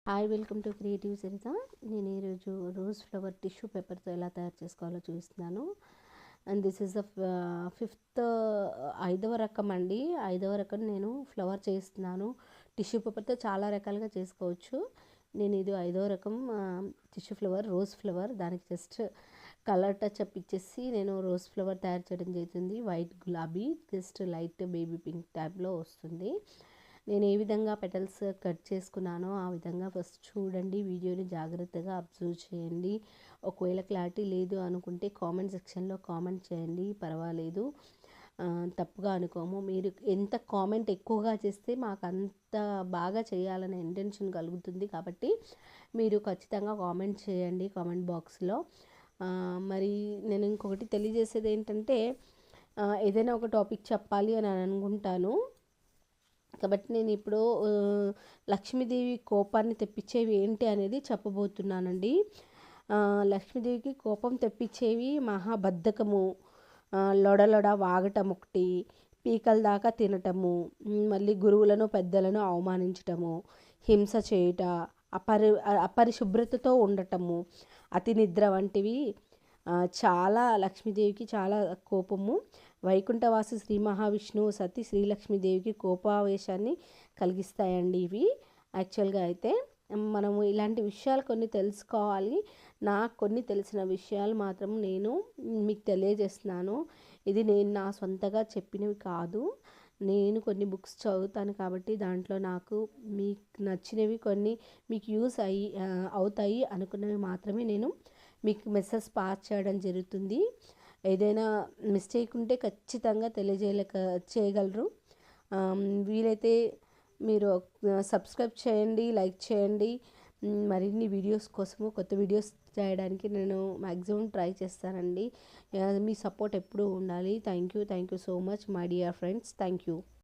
Hi welcome to creative Saritha. నేను ఈరోజు rose flower tissue పేపర్తో ఎలా తయారు చేసుకోవాలో చూపిస్తున్నాను. And this is the fifth ఐదవ రకం అండి. ఐదవ రకం నేను ఫ్లవర్ చేస్తున్నాను. టిష్యూ పేపర్తో చాలా రకాలుగా చేసుకోవచ్చు. నేను ఇది ఐదవ రకం టిష్యూ ఫ్లవర్, రోజ్ ఫ్లవర్. దానికి జస్ట్ కలర్ టచ్ అప్ ఇచ్చేసి నేను రోజ్ ఫ్లవర్ తయారు చేయడం జరుగుతుంది. వైట్ గులాబీ, జస్ట్ లైట్ బేబీ పింక్ టైప్లో వస్తుంది. నేను ఏ విధంగా పెటల్స్ కట్ చేసుకున్నానో ఆ విధంగా ఫస్ట్ చూడండి. వీడియోని జాగ్రత్తగా అబ్జర్వ్ చేయండి. ఒకవేళ క్లారిటీ లేదు అనుకుంటే కామెంట్ సెక్షన్లో కామెంట్ చేయండి, పర్వాలేదు, తప్పుగా అనుకోము. మీరు ఎంత కామెంట్ ఎక్కువగా చేస్తే మాకు అంత బాగా చేయాలనే ఇంటెన్షన్ కలుగుతుంది. కాబట్టి మీరు ఖచ్చితంగా కామెంట్ చేయండి కామెంట్ బాక్స్లో. మరి నేను ఇంకొకటి తెలియజేసేది ఏంటంటే, ఏదైనా ఒక టాపిక్ చెప్పాలి అని అనుకుంటాను. కాబట్టి నేను ఇప్పుడు లక్ష్మీదేవి కోపాన్ని తెప్పించేవి ఏంటి అనేది చెప్పబోతున్నానండి. లక్ష్మీదేవికి కోపం తెప్పించేవి మహాబద్ధకము, లొడలొడ వాగటం ఒకటి, పీకల దాకా తినటము, మళ్ళీ గురువులను పెద్దలను అవమానించటము, హింస చేయుట, అపరిశుభ్రతతో ఉండటము, అతి నిద్ర వంటివి చాలా లక్ష్మీదేవికి చాలా కోపము. వైకుంఠవాసి శ్రీ మహావిష్ణువు సతి శ్రీలక్ష్మీదేవికి కోపావేశాన్ని కలిగిస్తాయండి ఇవి. యాక్చువల్గా అయితే మనము ఇలాంటి విషయాలు కొన్ని తెలుసుకోవాలి. నాకు కొన్ని తెలిసిన విషయాలు మాత్రం నేను మీకు తెలియజేస్తున్నాను. ఇది నేను నా సొంతగా చెప్పినవి కాదు. నేను కొన్ని బుక్స్ చదువుతాను కాబట్టి దాంట్లో నాకు మీకు నచ్చినవి, కొన్ని మీకు యూస్ అవుతాయి అనుకున్నవి మాత్రమే నేను మీకు మెసేజ్ పాస్ చేయడం జరుగుతుంది. ఏదైనా మిస్టేక్ ఉంటే ఖచ్చితంగా చేయగలరు. వీలైతే మీరు సబ్స్క్రైబ్ చేయండి, లైక్ చేయండి. మరిన్ని వీడియోస్ కోసము, కొత్త వీడియోస్ చేయడానికి నేను మ్యాక్సిమం ట్రై చేస్తానండి. మీ సపోర్ట్ ఎప్పుడూ ఉండాలి. Thank you so much my dear friends. Thank you.